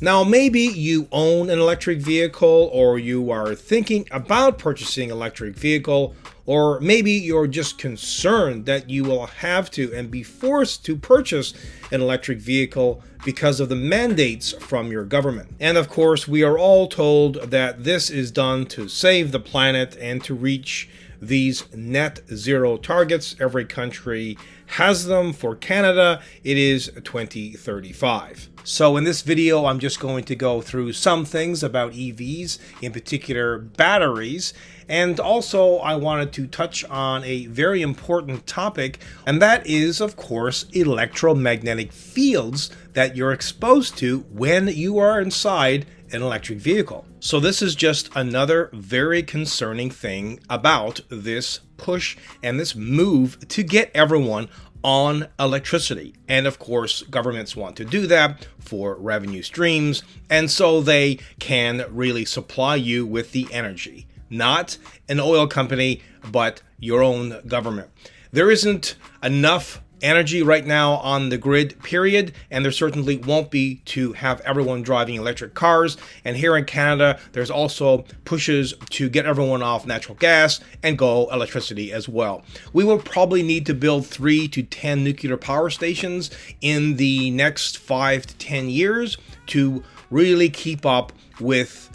Now, maybe you own an electric vehicle, or you are thinking about purchasing an electric vehicle, or maybe you're just concerned that you will have to and be forced to purchase an electric vehicle because of the mandates from your government. And of course, we are all told that this is done to save the planet and to reach these net zero targets. Every country has them. For Canada, it is 2035. So in this video, I'm just going to go through some things about EVs, in particular batteries, and also I wanted to touch on a very important topic, and that is, of course, electromagnetic fields that you're exposed to when you are inside an electric vehicle. So this is just another very concerning thing about this push and this move to get everyone on electricity. And of course, governments want to do that for revenue streams, and so they can really supply you with the energy. Not an oil company, but your own government. There isn't enough energy right now on the grid, period, and there certainly won't be to have everyone driving electric cars. And here in Canada, there's also pushes to get everyone off natural gas and go electricity as well. We will probably need to build 3 to 10 nuclear power stations in the next 5 to 10 years to really keep up with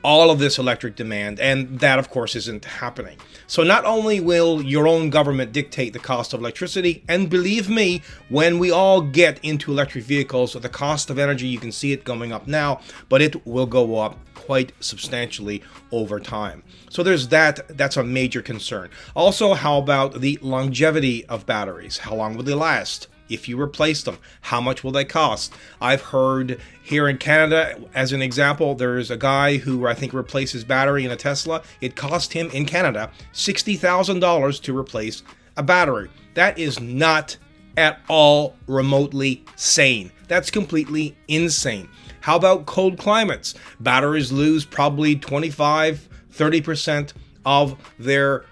all of this electric demand, and that of course isn't happening. So not only will your own government dictate the cost of electricity, and believe me, when we all get into electric vehicles, the cost of energy, you can see it going up now, but it will go up quite substantially over time. So there's that's a major concern. Also, how about the longevity of batteries? How long will they last? If you replace them, how much will they cost? I've heard here in Canada, as an example, there's a guy who I think replaced his battery in a Tesla. It cost him in Canada $60,000 to replace a battery. That is not at all remotely sane. That's completely insane. How about cold climates? Batteries lose probably 25-30% of their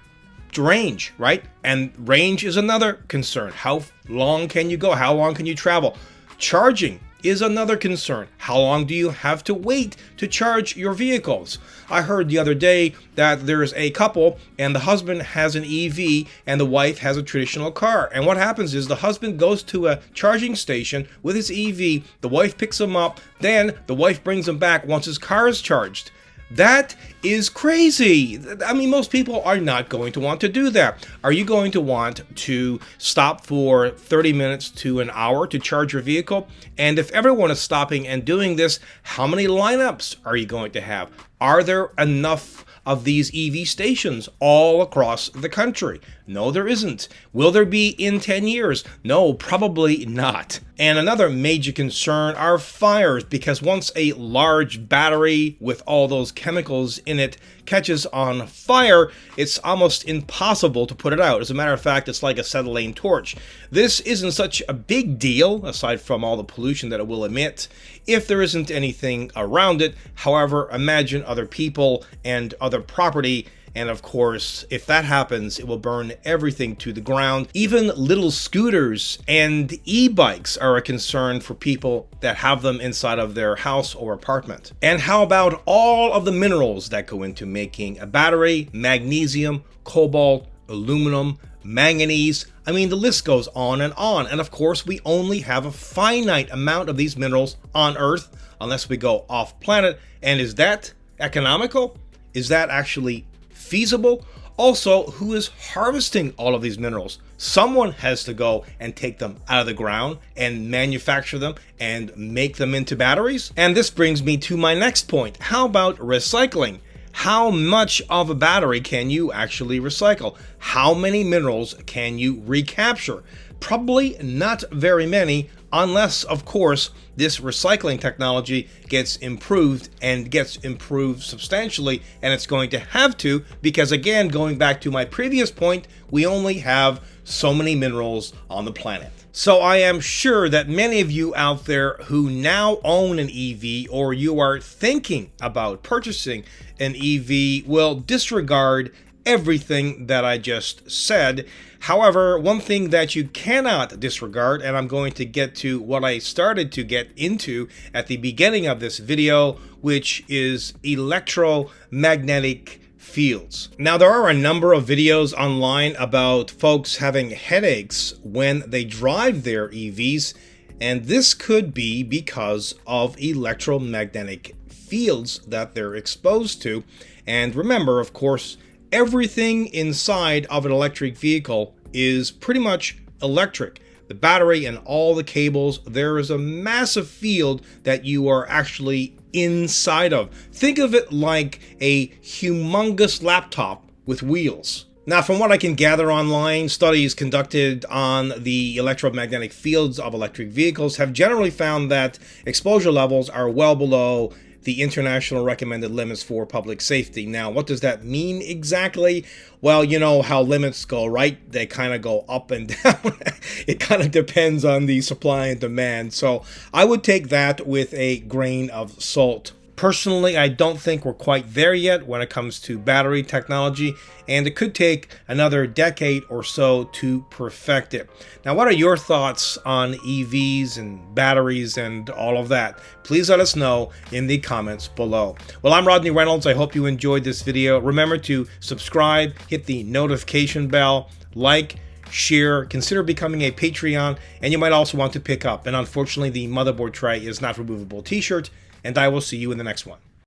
range, right? And range is another concern. How long can you go? How long can you travel? Charging is another concern. How long do you have to wait to charge your vehicles? I heard the other day that there's a couple and the husband has an EV and the wife has a traditional car. And what happens is the husband goes to a charging station with his EV, the wife picks him up, then the wife brings him back once his car is charged. That is crazy. I mean, most people are not going to want to do that. Are you going to want to stop for 30 minutes to an hour to charge your vehicle? And if everyone is stopping and doing this, how many lineups are you going to have? Are there enough of these EV stations all across the country? No, there isn't. Will there be in 10 years? No, probably not. And another major concern are fires, because once a large battery with all those chemicals in it catches on fire, it's almost impossible to put it out. As a matter of fact, it's like a acetylene torch. This isn't such a big deal, aside from all the pollution that it will emit, if there isn't anything around it. However, imagine other people and other property, and of course, if that happens, it will burn everything to the ground. Even little scooters and e-bikes are a concern for people that have them inside of their house or apartment. And how about all of the minerals that go into making a battery? Magnesium, cobalt, aluminum, manganese. I mean, the list goes on. And of course, we only have a finite amount of these minerals on Earth, unless we go off planet. And is that economical? Is that actually feasible? Also, who is harvesting all of these minerals? Someone has to go and take them out of the ground and manufacture them and make them into batteries. And this brings me to my next point. How about recycling? How much of a battery can you actually recycle? How many minerals can you recapture? Probably not very many, unless, of course, this recycling technology gets improved and gets improved substantially, and it's going to have to, because again, going back to my previous point, we only have so many minerals on the planet. So I am sure that many of you out there who now own an EV, or you are thinking about purchasing an EV, will disregard everything that I just said. However, one thing that you cannot disregard, and I'm going to get to what I started to get into at the beginning of this video, which is electromagnetic fields. Now, there are a number of videos online about folks having headaches when they drive their EVs, and this could be because of electromagnetic fields that they're exposed to. And remember, of course, everything inside of an electric vehicle is pretty much electric. The battery and all the cables, there is a massive field that you are actually inside of. Think of it like a humongous laptop with wheels. Now, from what I can gather online, studies conducted on the electromagnetic fields of electric vehicles have generally found that exposure levels are well below the international recommended limits for public safety. Now, what does that mean exactly? Well, you know how limits go, right? They kind of go up and down. It kind of depends on the supply and demand. So I would take that with a grain of salt. Personally, I don't think we're quite there yet when it comes to battery technology, and it could take another decade or so to perfect it. Now, what are your thoughts on EVs and batteries and all of that? Please let us know in the comments below. Well, I'm Rodney Reynolds. I hope you enjoyed this video. Remember to subscribe, hit the notification bell, like, share, consider becoming a Patreon, and you might also want to pick up, and unfortunately the motherboard tray is not removable t-shirt, and I will see you in the next one.